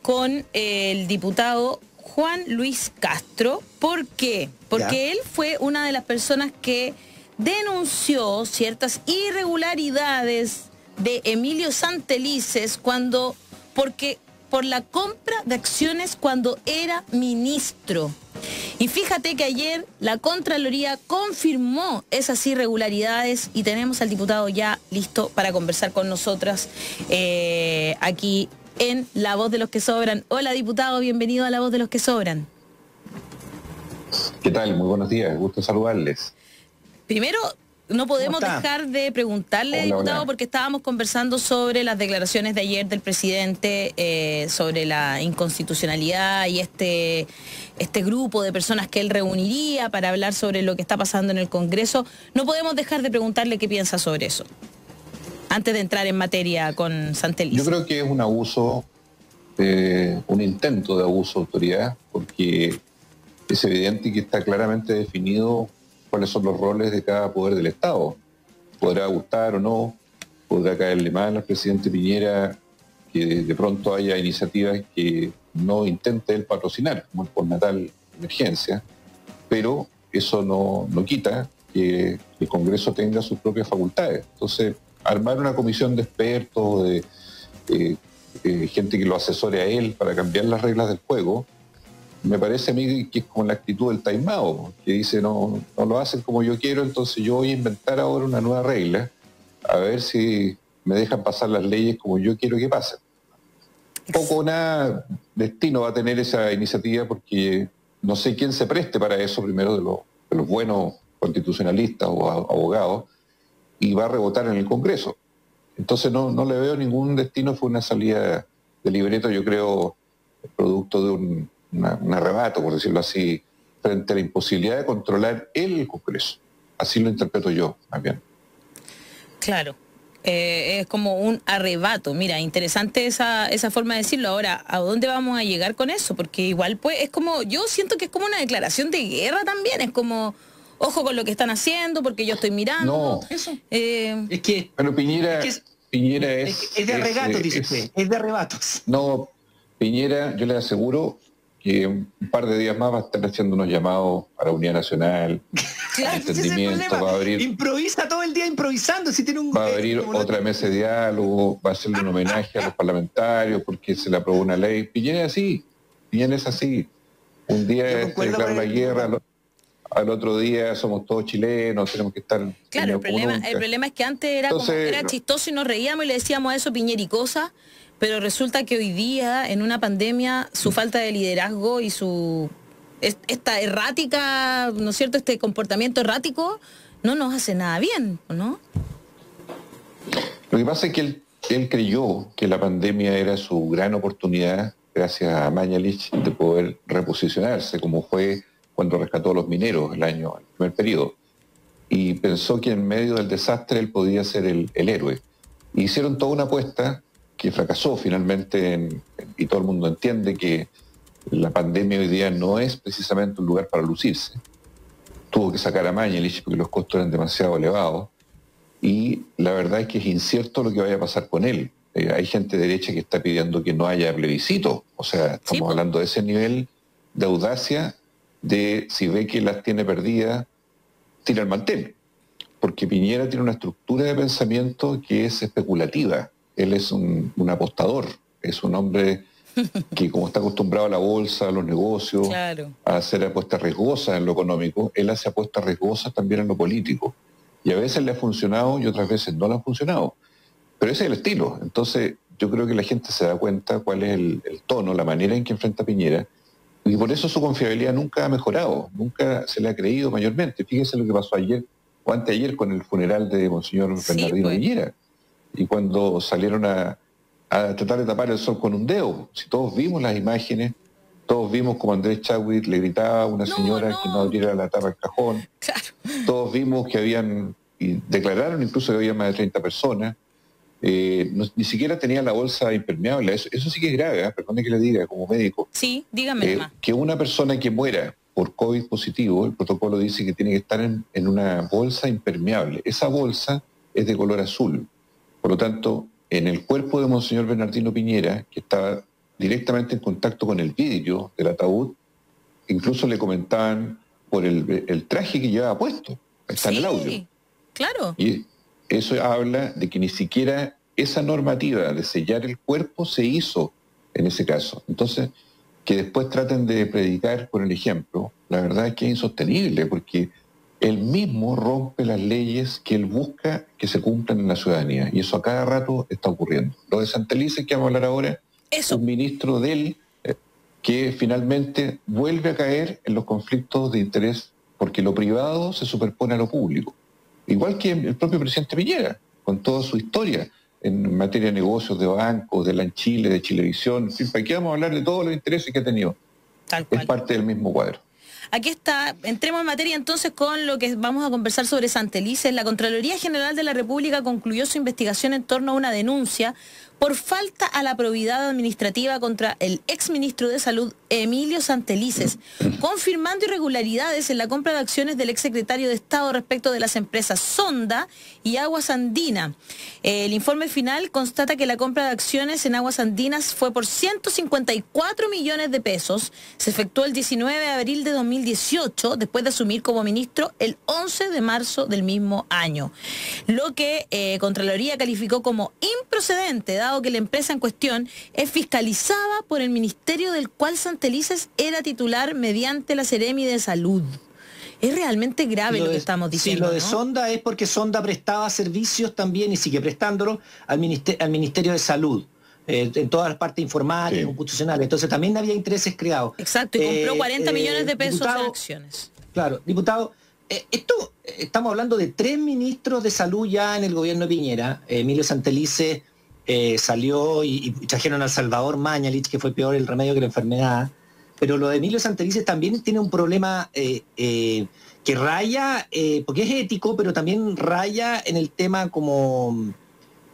con el diputado Juan Luis Castro. ¿Por qué? Porque él fue una de las personas que denunció ciertas irregularidades de Emilio Santelices por la compra de acciones cuando era ministro. Y fíjate que ayer la Contraloría confirmó esas irregularidades y tenemos al diputado ya listo para conversar con nosotras aquí en La Voz de los que Sobran. Hola, diputado, bienvenido a La Voz de los que Sobran. ¿Qué tal? Muy buenos días, gusto saludarles. Primero, no podemos dejar de preguntarle, diputado, porque estábamos conversando sobre las declaraciones de ayer del presidente sobre la inconstitucionalidad y este grupo de personas que él reuniría para hablar sobre lo que está pasando en el Congreso. No podemos dejar de preguntarle qué piensa sobre eso, antes de entrar en materia con Santelices. Yo creo que es un abuso, un intento de abuso de autoridad, porque es evidente que está claramente definido cuáles son los roles de cada poder del Estado. Podrá gustar o no, podrá caerle mal al presidente Piñera que de pronto haya iniciativas que no intente él patrocinar, como el postnatal emergencia, pero eso no quita que el Congreso tenga sus propias facultades. Entonces, armar una comisión de expertos, de gente que lo asesore a él para cambiar las reglas del juego, me parece a mí que es como la actitud del taimado, que dice no lo hacen como yo quiero, entonces yo voy a inventar ahora una nueva regla, a ver si me dejan pasar las leyes como yo quiero que pasen. Poco o nada destino va a tener esa iniciativa, porque no sé quién se preste para eso, primero de los buenos constitucionalistas o abogados, y va a rebotar en el Congreso. Entonces no le veo ningún destino. Fue una salida de libreto, yo creo, producto de un arrebato, por decirlo así, frente a la imposibilidad de controlar el Congreso. Así lo interpreto yo, más bien. Claro, es como un arrebato. Mira, interesante esa forma de decirlo. Ahora, ¿a dónde vamos a llegar con eso? Porque igual pues es como, yo siento que es como una declaración de guerra también, es como, ojo con lo que están haciendo porque yo estoy mirando. No, eso. Es que... Bueno, Piñera es de arrebatos, dice usted, es de arrebatos. No, Piñera, yo le aseguro que un par de días más va a estar haciendo unos llamados a la unidad nacional, claro, entendimiento, va a abrir... Improvisa todo el día improvisando, si tiene un... Va a abrir otra mesa de diálogo, va a hacerle un homenaje a los parlamentarios porque se le aprobó una ley. Piñera es así, Piñera es así. Un día declara la guerra, al otro día somos todos chilenos, tenemos que estar... Claro, el problema es que antes era, era chistoso y nos reíamos y le decíamos eso Piñera y cosas, pero resulta que hoy día, en una pandemia, su falta de liderazgo y esta errática, ¿no es cierto?, este comportamiento errático, no nos hace nada bien, ¿no? Lo que pasa es que él creyó que la pandemia era su gran oportunidad, gracias a Mañalich, de poder reposicionarse, como fue cuando rescató a los mineros el primer periodo. Y pensó que en medio del desastre él podía ser el héroe. Y hicieron toda una apuesta que fracasó finalmente, y todo el mundo entiende que la pandemia hoy día no es precisamente un lugar para lucirse. Tuvo que sacar a Mañalich porque los costos eran demasiado elevados, y la verdad es que es incierto lo que vaya a pasar con él. Hay gente de derecha que está pidiendo que no haya plebiscito, o sea, estamos hablando de ese nivel de audacia, de si ve que las tiene perdidas, tira el mantel, porque Piñera tiene una estructura de pensamiento que es especulativa. Él es un apostador, es un hombre que, como está acostumbrado a la bolsa, a los negocios, claro, a hacer apuestas riesgosas en lo económico, él hace apuestas riesgosas también en lo político. Y a veces le ha funcionado y otras veces no le ha funcionado. Pero ese es el estilo. Entonces yo creo que la gente se da cuenta cuál es el tono, la manera en que enfrenta a Piñera, y por eso su confiabilidad nunca ha mejorado, nunca se le ha creído mayormente. Fíjense lo que pasó ayer o anteayer con el funeral de Monseñor Bernardino Piñera, y cuando salieron a tratar de tapar el sol con un dedo. Si todos vimos las imágenes, todos vimos como Andrés Chadwick le gritaba a una señora que no abriera la tapa del cajón. Claro. Todos vimos que y declararon incluso que había más de 30 personas. Ni siquiera tenía la bolsa impermeable. Eso sí que es grave, perdone que le diga como médico. Sí, dígame más. Que una persona que muera por COVID positivo, el protocolo dice que tiene que estar en una bolsa impermeable. Esa bolsa es de color azul. Por lo tanto, en el cuerpo de Monseñor Bernardino Piñera, que estaba directamente en contacto con el vidrio del ataúd, incluso le comentaban por el traje que llevaba puesto, está en el audio. Claro. Y eso habla de que ni siquiera esa normativa de sellar el cuerpo se hizo en ese caso. Entonces, que después traten de predicar con el ejemplo, la verdad es que es insostenible, porque él mismo rompe las leyes que él busca que se cumplan en la ciudadanía, y eso a cada rato está ocurriendo. Lo de Santelices, que vamos a hablar ahora, un ministro de él que finalmente vuelve a caer en los conflictos de interés, porque lo privado se superpone a lo público. Igual que el propio presidente Piñera, con toda su historia en materia de negocios, de bancos, de Lanchile, de Chilevisión, en fin, ¿para qué vamos a hablar de todos los intereses que ha tenido? Tal cual. Es parte del mismo cuadro. Aquí está, entremos en materia entonces con lo que vamos a conversar sobre Santelices. La Contraloría General de la República concluyó su investigación en torno a una denuncia por falta a la probidad administrativa contra el exministro de Salud, Emilio Santelices, confirmando irregularidades en la compra de acciones del exsecretario de Estado respecto de las empresas Sonda y Aguas Andinas. El informe final constata que la compra de acciones en Aguas Andinas fue por 154 millones de pesos. Se efectuó el 19 de abril de 2018, después de asumir como ministro el 11 de marzo del mismo año. Lo que Contraloría calificó como improcedente, dado que la empresa en cuestión es fiscalizada por el ministerio del cual Santelices era titular mediante la Seremi de Salud. Es realmente grave lo que estamos diciendo. Sí, lo de Sonda es porque Sonda prestaba servicios también y sigue prestándolo al Ministerio de Salud. En todas las partes informáticas, constitucionales. Entonces también había intereses creados. Exacto, y compró 40 millones de pesos diputado, en acciones. Claro, diputado, estamos hablando de 3 ministros de salud ya en el gobierno de Piñera. Emilio Santelices salió y trajeron al Salvador Mañalich, que fue peor el remedio que la enfermedad. Pero lo de Emilio Santelices también tiene un problema que raya, porque es ético, pero también raya en el tema como...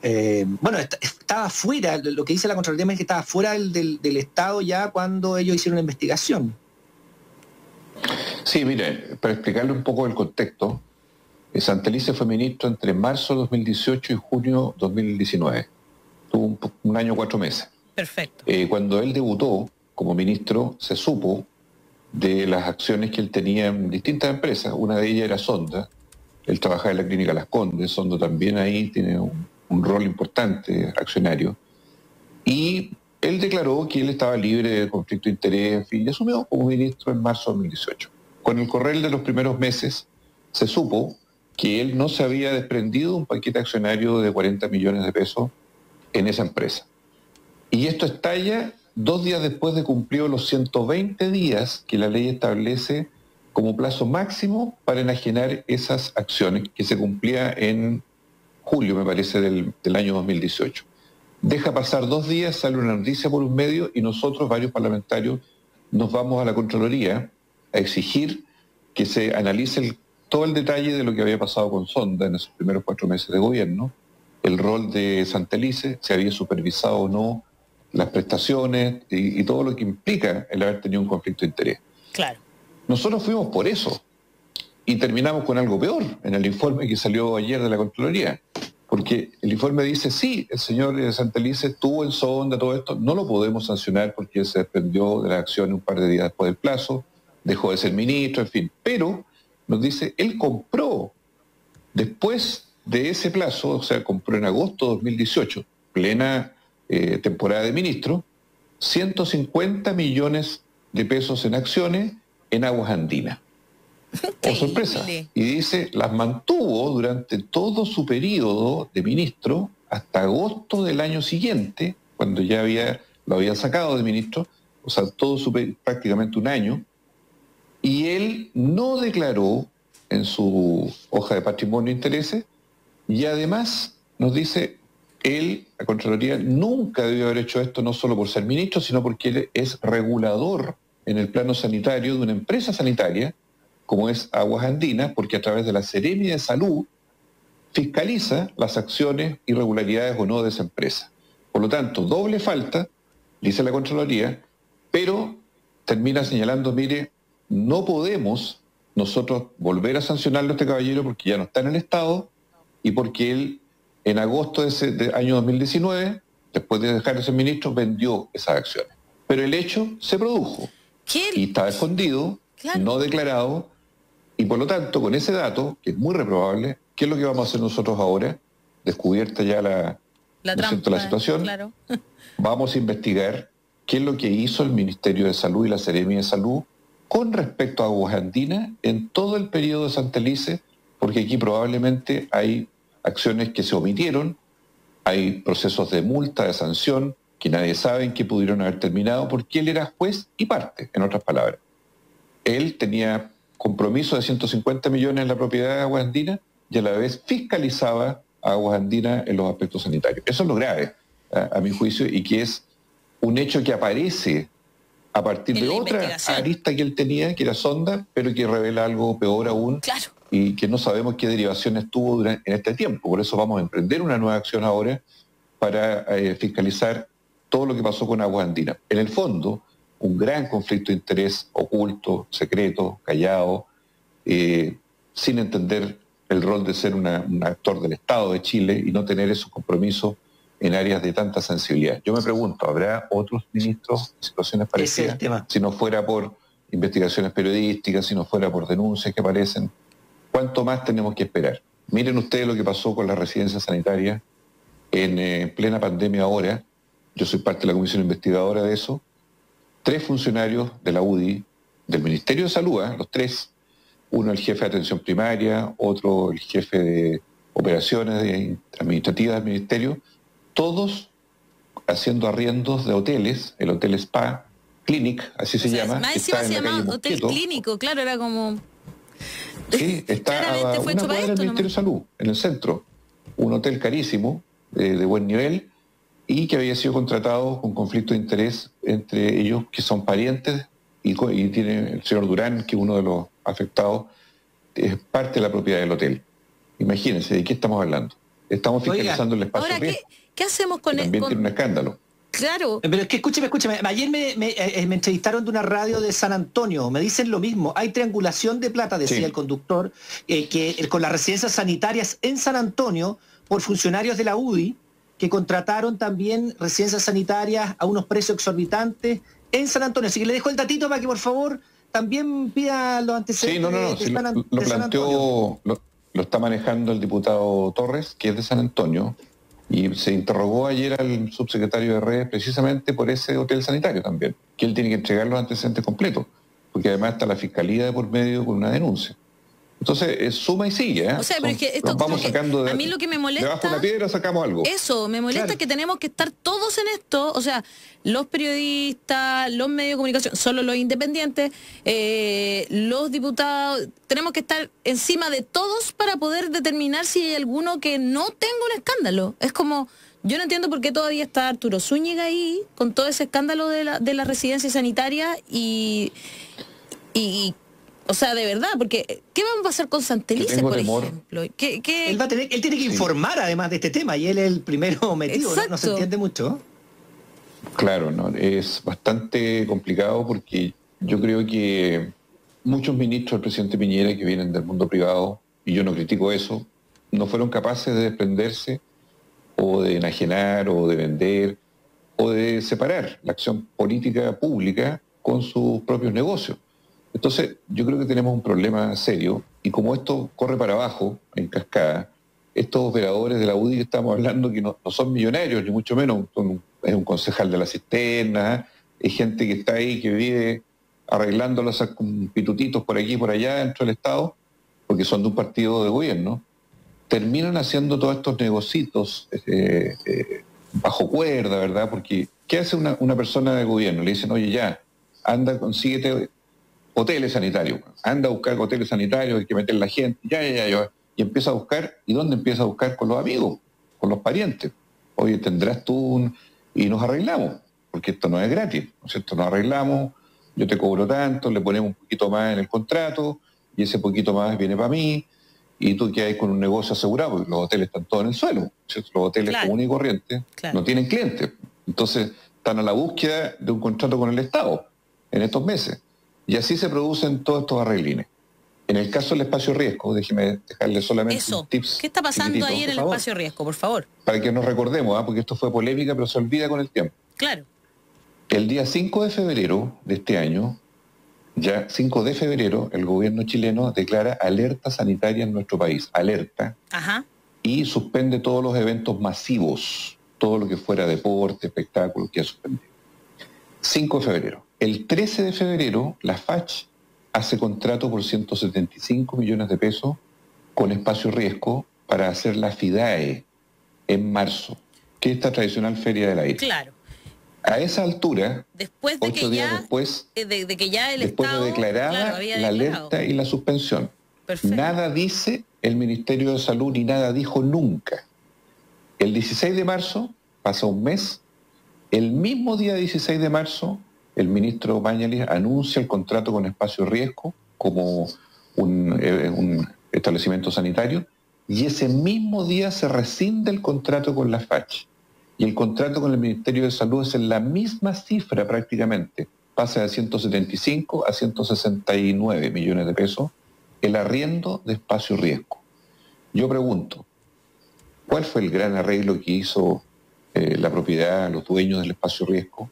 estaba fuera, lo que dice la Contraloría es que estaba fuera del Estado ya cuando ellos hicieron la investigación. Sí, mire, para explicarle un poco el contexto, Santelices fue ministro entre marzo de 2018 y junio de 2019. Tuvo un año 4 meses. Perfecto. Cuando él debutó como ministro, se supo de las acciones que él tenía en distintas empresas. Una de ellas era Sonda. Él trabajaba en la clínica Las Condes. Sonda también ahí tiene un rol importante accionario. Y él declaró que él estaba libre de conflicto de interés, en fin, y asumió como ministro en marzo de 2018. Con el correr de los primeros meses, se supo que él no se había desprendido de un paquete accionario de 40 millones de pesos en esa empresa. Y esto estalla 2 días después de cumplir los 120 días que la ley establece como plazo máximo para enajenar esas acciones, que se cumplía en julio, me parece, del año 2018. Deja pasar 2 días, sale una noticia por un medio y nosotros, varios parlamentarios, nos vamos a la Contraloría a exigir que se analice todo el detalle de lo que había pasado con Sonda en esos primeros 4 meses de gobierno, el rol de Santelices, si había supervisado o no las prestaciones y todo lo que implica el haber tenido un conflicto de interés. Claro. Nosotros fuimos por eso y terminamos con algo peor en el informe que salió ayer de la Contraloría, porque el informe dice, sí, el señor Santelices estuvo en Sonda, todo esto, no lo podemos sancionar porque él se desprendió de la acción un par de días después del plazo, dejó de ser ministro, en fin, pero nos dice, él compró después de ese plazo, o sea, compró en agosto de 2018, plena temporada de ministro, 150 millones de pesos en acciones en Aguas Andinas. Oh, sorpresa. Y dice, las mantuvo durante todo su periodo de ministro hasta agosto del año siguiente, cuando ya lo habían sacado de ministro, o sea, prácticamente un año, y él no declaró en su hoja de patrimonio e intereses, y además nos dice, la Contraloría nunca debió haber hecho esto, no solo por ser ministro, sino porque él es regulador en el plano sanitario de una empresa sanitaria, como es Aguas Andinas, porque a través de la Seremi de Salud fiscaliza las acciones, irregularidades o no de esa empresa. Por lo tanto, doble falta, dice la Contraloría, pero termina señalando, mire, no podemos nosotros volver a sancionarlo a este caballero porque ya no está en el Estado y porque él en agosto de ese año 2019, después de dejar de ser ministro, vendió esas acciones. Pero el hecho se produjo. ¿Qué? Y estaba escondido, Claro. no declarado, y por lo tanto, con ese dato, que es muy reprobable, ¿qué es lo que vamos a hacer nosotros ahora? Descubierta ya La ¿no es trampa, cierto?, la situación, claro. vamos a investigar qué es lo que hizo el Ministerio de Salud y la Seremi de Salud con respecto a Aguas Andinas en todo el periodo de Santelice, porque aquí probablemente hay acciones que se omitieron, hay procesos de multa, de sanción, que nadie sabe en qué pudieron haber terminado, porque él era juez y parte, en otras palabras. Él tenía compromiso de 150 millones en la propiedad de Aguas Andinas y a la vez fiscalizaba a Aguas Andinas en los aspectos sanitarios. Eso es lo grave, a mi juicio, y que es un hecho que aparece a partir de otra arista que él tenía, que era Sonda, pero que revela algo peor aún, Claro. y que no sabemos qué derivaciones tuvo en este tiempo. Por eso vamos a emprender una nueva acción ahora para fiscalizar todo lo que pasó con Aguas Andinas. En el fondo, un gran conflicto de interés oculto, secreto, callado, sin entender el rol de ser un actor del Estado de Chile y no tener esos compromisos en áreas de tanta sensibilidad. Yo me pregunto, ¿habrá otros ministros en situaciones parecidas? Si no fuera por investigaciones periodísticas, si no fuera por denuncias que aparecen, ¿cuánto más tenemos que esperar? Miren ustedes lo que pasó con las residencias sanitarias en plena pandemia ahora. Yo soy parte de la comisión investigadora de eso. 3 funcionarios de la UDI, del Ministerio de Salud, los 3, uno el jefe de atención primaria, otro el jefe de operaciones administrativas del ministerio, todos haciendo arriendos de hoteles, el Hotel Spa Clinic, así se llama. Más encima se llamaba Hotel Clínico, claro, era como... Sí, está a una cuadra del Ministerio de Salud, en el centro. Un hotel carísimo, de buen nivel, y que había sido contratado con conflicto de interés entre ellos, que son parientes, y tiene el señor Durán, que es uno de los afectados, es parte de la propiedad del hotel. Imagínense, ¿de qué estamos hablando? Estamos fiscalizando el espacio. Ahora, ¿qué hacemos con eso? También tiene un escándalo. Claro. Pero es que escúcheme. Ayer me entrevistaron de una radio de San Antonio. Me dicen lo mismo. Hay triangulación de plata, decía el conductor, que con las residencias sanitarias en San Antonio por funcionarios de la UDI que contrataron también residencias sanitarias a unos precios exorbitantes en San Antonio. Así que le dejo el datito para que, por favor, también pida los antecedentes. Sí, lo planteó, lo está manejando el diputado Torres, que es de San Antonio, y se interrogó ayer al subsecretario de Redes precisamente por ese hotel sanitario también, que él tiene que entregar los antecedentes completos, porque además está la fiscalía de por medio con una denuncia. Entonces, suma y sigue. O sea, pero es que esto, vamos sacando a mí lo que me molesta... Debajo de la piedra sacamos algo. Eso, me molesta que tenemos que estar todos en esto, o sea, los periodistas, los medios de comunicación, solo los independientes, los diputados, tenemos que estar encima de todos para poder determinar si hay alguno que no tenga un escándalo. Es como, yo no entiendo por qué todavía está Arturo Zúñiga ahí, con todo ese escándalo de la residencia sanitaria y o sea, de verdad, porque ¿qué vamos a hacer con Santelice, por ejemplo? Él tiene que informar además de este tema, y él es el primero metido, ¿no? No se entiende mucho. Claro, no, es bastante complicado porque yo creo que muchos ministros del presidente Piñera que vienen del mundo privado, y yo no critico eso, no fueron capaces de desprenderse o de enajenar o de vender o de separar la acción política pública con sus propios negocios. Entonces, yo creo que tenemos un problema serio, y como esto corre para abajo, en cascada, estos operadores de la UDI que estamos hablando, que no son millonarios, ni mucho menos, es un concejal de la cisterna, es gente que está ahí, que vive arreglándolos con pitutitos por aquí y por allá dentro del Estado, porque son de un partido de gobierno, terminan haciendo todos estos negocitos bajo cuerda, ¿verdad? Porque, ¿qué hace una persona de gobierno? Le dicen, oye, ya, anda, consíguete hoteles sanitarios, anda a buscar hoteles sanitarios, hay que meter la gente, ya, y empieza a buscar, ¿y dónde empieza a buscar? Con los amigos, con los parientes. Oye, tendrás tú y nos arreglamos, porque esto no es gratis, ¿no es cierto? Nos arreglamos, yo te cobro tanto, le ponemos un poquito más en el contrato, y ese poquito más viene para mí, y tú quedas con un negocio asegurado, porque los hoteles están todos en el suelo, ¿cierto? Los hoteles comunes y corrientes no tienen clientes, entonces están a la búsqueda de un contrato con el Estado en estos meses. Y así se producen todos estos arreglines. En el caso del espacio riesgo, déjeme dejarle solamente un tips. ¿Qué está pasando ahí en el espacio riesgo, por favor? Para que nos recordemos, porque esto fue polémica, pero se olvida con el tiempo. Claro. El día 5 de febrero de este año, ya 5 de febrero, el gobierno chileno declara alerta sanitaria en nuestro país, alerta, Ajá. y suspende todos los eventos masivos, todo lo que fuera deporte, espectáculos, que suspendido. 5 de febrero. El 13 de febrero, la FACH hace contrato por 175 millones de pesos con Espacio Riesgo para hacer la FIDAE en marzo, que es esta tradicional Feria del Aire. Claro. A esa altura, Después de 8 que días ya, después, de que ya el después Estado de declarada claro, había la declarado. alerta y la suspensión. Perfecto. Nada dice el Ministerio de Salud ni nada dijo nunca. El 16 de marzo, pasa un mes, el mismo día 16 de marzo, el ministro Mañalich anuncia el contrato con Espacio Riesgo como un establecimiento sanitario, y ese mismo día se rescinde el contrato con la FACH. Y el contrato con el Ministerio de Salud es en la misma cifra prácticamente, pasa de 175 a 169 millones de pesos, el arriendo de Espacio Riesgo. Yo pregunto, ¿cuál fue el gran arreglo que hizo la propiedad, los dueños del Espacio Riesgo,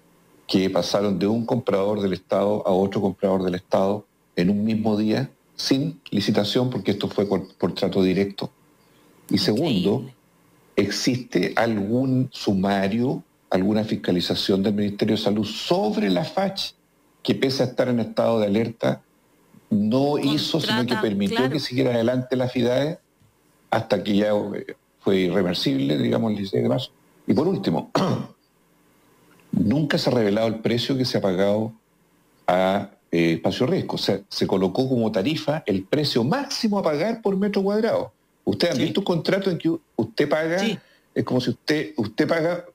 que pasaron de un comprador del Estado a otro comprador del Estado en un mismo día, sin licitación, porque esto fue por trato directo? Y segundo, Increíble. ¿existe algún sumario, alguna fiscalización del Ministerio de Salud sobre la FACH, que pese a estar en estado de alerta, no hizo, sino que permitió claro, que siguiera adelante la FIDAE hasta que ya fue irreversible, digamos, el 16 de marzo? Y por último, nunca se ha revelado el precio que se ha pagado a Espacio Riesgo. O sea, se colocó como tarifa el precio máximo a pagar por metro cuadrado. Ustedes han visto un contrato en que usted paga, es como si usted paga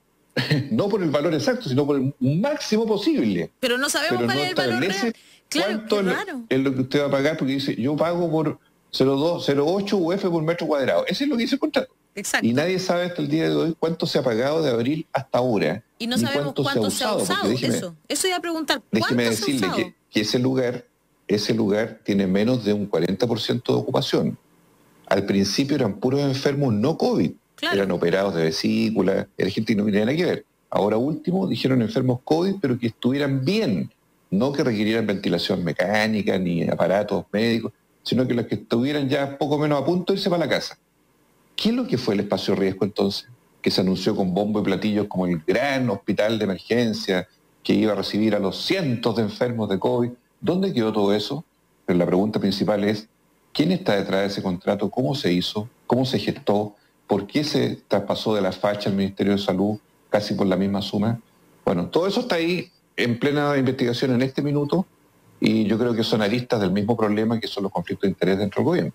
no por el valor exacto, sino por el máximo posible. Pero no sabemos cuál es el valor real. Claro, cuánto es lo que usted va a pagar, porque dice, yo pago por 0,8 UF por metro cuadrado. Ese es lo que dice el contrato. Exacto. Y nadie sabe hasta el día de hoy cuánto se ha pagado de abril hasta ahora. Y no sabemos cuánto se ha usado. Eso iba a preguntar. Déjeme decirle que ese lugar tiene menos de un 40% de ocupación. Al principio eran puros enfermos no COVID. Claro. Eran operados de vesícula, era gente que no tenía nada que ver. Ahora último dijeron enfermos COVID, pero que estuvieran bien, no que requirieran ventilación mecánica ni aparatos médicos, sino que los que estuvieran ya poco menos a punto de irse para la casa. ¿Qué es lo que fue el Espacio Riesgo entonces? Que se anunció con bombo y platillos como el gran hospital de emergencia que iba a recibir a los cientos de enfermos de COVID. ¿Dónde quedó todo eso? Pero la pregunta principal es, ¿quién está detrás de ese contrato? ¿Cómo se hizo? ¿Cómo se gestó? ¿Por qué se traspasó de la FACH al Ministerio de Salud casi por la misma suma? Bueno, todo eso está ahí en plena investigación en este minuto, y yo creo que son aristas del mismo problema que son los conflictos de interés dentro del gobierno.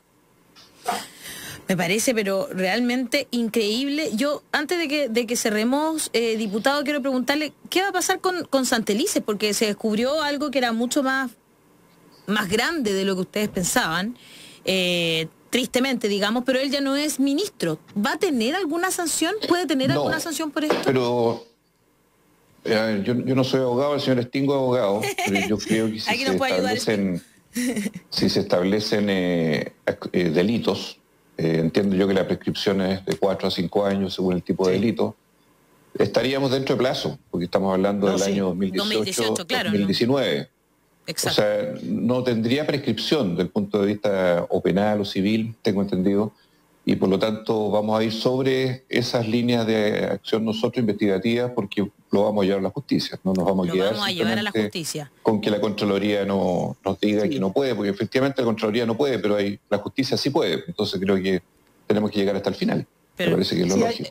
Me parece, pero realmente increíble. Yo, antes de que cerremos, diputado, quiero preguntarle, ¿qué va a pasar con Santelices? Porque se descubrió algo que era mucho más grande de lo que ustedes pensaban, tristemente, digamos, pero él ya no es ministro. ¿Va a tener alguna sanción? ¿Puede tener alguna sanción por esto? Pero yo no soy abogado, el señor Stingo es abogado, pero yo creo que si se establecen delitos, entiendo yo que la prescripción es de 4 a 5 años según el tipo de delito, estaríamos dentro de plazo, porque estamos hablando del año 2018 claro, 2019. ¿no? Exacto. O sea, no tendría prescripción desde el punto de vista o penal o civil, tengo entendido, y por lo tanto vamos a ir sobre esas líneas de acción nosotros investigativas, porque lo vamos a llevar a la justicia, no nos vamos a quedar a la justicia con que la Contraloría nos diga que no puede, porque efectivamente la Contraloría no puede, pero la justicia sí puede. Entonces creo que tenemos que llegar hasta el final. Me parece que es lo lógico.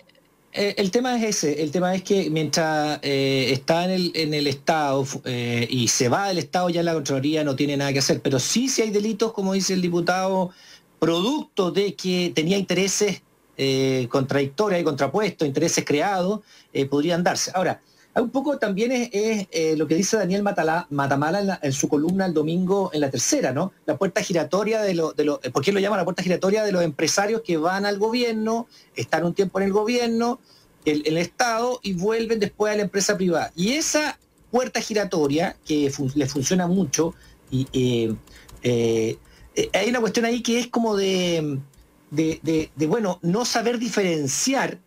El tema es ese, el tema es que mientras está en el Estado y se va del Estado, ya la Contraloría no tiene nada que hacer, pero sí, si hay delitos, como dice el diputado, producto de que tenía intereses contradictorios y contrapuestos, intereses creados, podrían darse. Ahora, un poco también es lo que dice Daniel Matamala en su columna el domingo en La Tercera, ¿no? La puerta giratoria ¿por qué lo llaman la puerta giratoria de los empresarios que van al gobierno, están un tiempo en el gobierno, el Estado, y vuelven después a la empresa privada? Y esa puerta giratoria, que le funciona mucho, y hay una cuestión ahí que es como bueno, no saber diferenciar.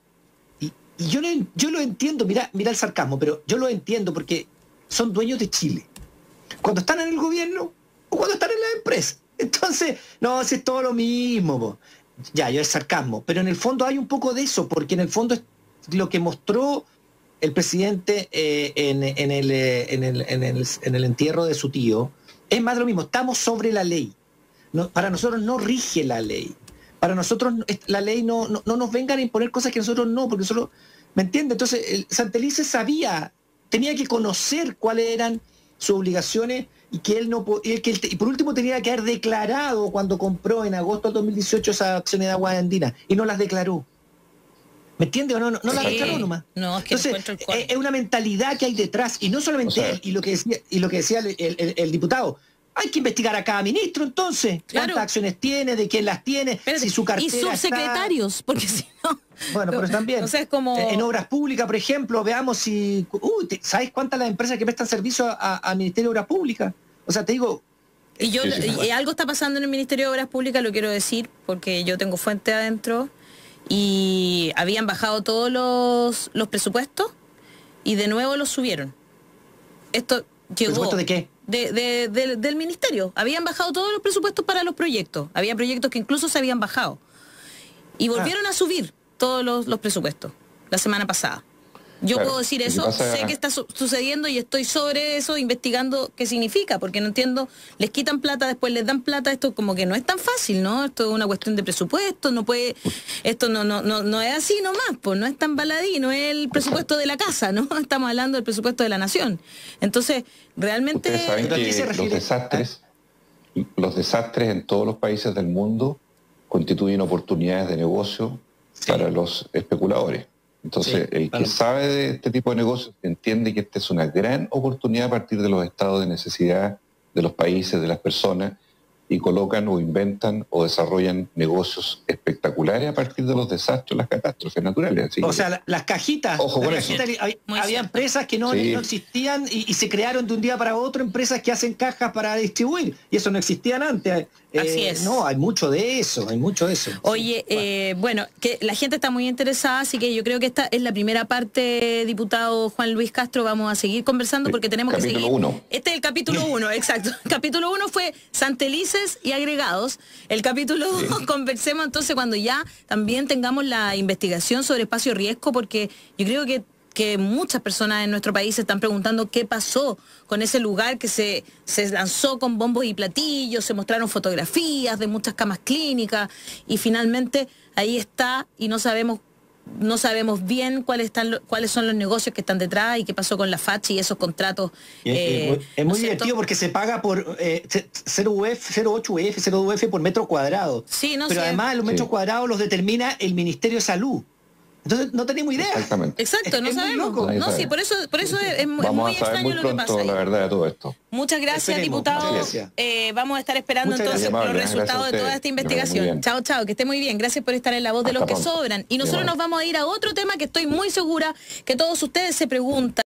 Y yo lo entiendo, mira el sarcasmo, pero yo lo entiendo porque son dueños de Chile. Cuando están en el gobierno o cuando están en la empresa. Entonces, no, si es todo lo mismo, po. Ya, yo es sarcasmo, pero en el fondo hay un poco de eso, porque en el fondo es lo que mostró el presidente en el entierro de su tío, es más de lo mismo, estamos sobre la ley. No, para nosotros no rige la ley. Para nosotros la ley no nos vengan a imponer cosas que nosotros no, porque nosotros, ¿me entiende? Entonces, Santelices sabía, tenía que conocer cuáles eran sus obligaciones y que él no y por último tenía que haber declarado cuando compró en agosto del 2018 esas acciones de Aguas Andinas y no las declaró. ¿Me entiende o no? No las declaró nomás. No, es que entonces, es una mentalidad que hay detrás, y no solamente él, y lo que decía el diputado. Hay que investigar a cada ministro, entonces. Claro. ¿Cuántas acciones tiene? ¿De quién las tiene? Espérate, si su cartera y subsecretarios, porque si no... Bueno, pero también. O sea, es como... En obras públicas, por ejemplo, veamos si... ¿sabes cuántas las empresas que prestan servicio al Ministerio de Obras Públicas? O sea, te digo... Y algo está pasando en el Ministerio de Obras Públicas, lo quiero decir, porque yo tengo fuente adentro, y habían bajado todos los presupuestos, y de nuevo los subieron. Esto llegó... ¿Presupuesto de qué? Del ministerio. Habían bajado todos los presupuestos para los proyectos. Había proyectos que incluso se habían bajado. Y volvieron a subir todos los presupuestos la semana pasada. Yo puedo decir eso, sé que está sucediendo y estoy sobre eso investigando qué significa, porque no entiendo, les quitan plata, después les dan plata, esto como que no es tan fácil, ¿no? Esto es una cuestión de presupuesto, no puede, esto no es así nomás, pues no es tan baladí, no es el presupuesto de la casa, ¿no? Estamos hablando del presupuesto de la nación. Entonces, realmente... Ustedes saben que los desastres en todos los países del mundo constituyen oportunidades de negocio para los especuladores. Entonces, el que sabe de este tipo de negocios entiende que esta es una gran oportunidad a partir de los estados de necesidad de los países, de las personas, y colocan o inventan o desarrollan negocios espectaculares a partir de los desastres, las catástrofes naturales. Así o sea, las cajitas. Ojo con eso. Había empresas que no existían y se crearon de un día para otro empresas que hacen cajas para distribuir. Y eso no existían antes. Así es. No, hay mucho de eso, Oye, bueno, que la gente está muy interesada, así que yo creo que esta es la primera parte, diputado Juan Luis Castro. Vamos a seguir conversando porque tenemos que seguir. Capítulo 1. Este es el capítulo 1, exacto. El capítulo 1 fue Santelices y agregados. El capítulo 2, conversemos entonces cuando ya también tengamos la investigación sobre espacio riesgo, porque yo creo que muchas personas en nuestro país se están preguntando qué pasó con ese lugar que se lanzó con bombos y platillos, se mostraron fotografías de muchas camas clínicas y finalmente ahí está y no sabemos bien cuáles son los negocios que están detrás y qué pasó con la FACHI y esos contratos. Es muy divertido porque se paga por 0 UF, 0,8 UF, 0,2 UF por metro cuadrado. Sí, pero además los metros cuadrados los determina el Ministerio de Salud. Entonces no tenemos idea. Exacto, no sabemos. No, sí, por eso es muy extraño lo que pasa ahí. La verdad de todo esto. Muchas gracias, diputado. Vamos a estar esperando entonces los resultados de toda esta investigación. Chao, chao, que esté muy bien. Gracias por estar en La Voz de los que sobran. Y nosotros nos vamos a ir a otro tema que estoy muy segura que todos ustedes se preguntan.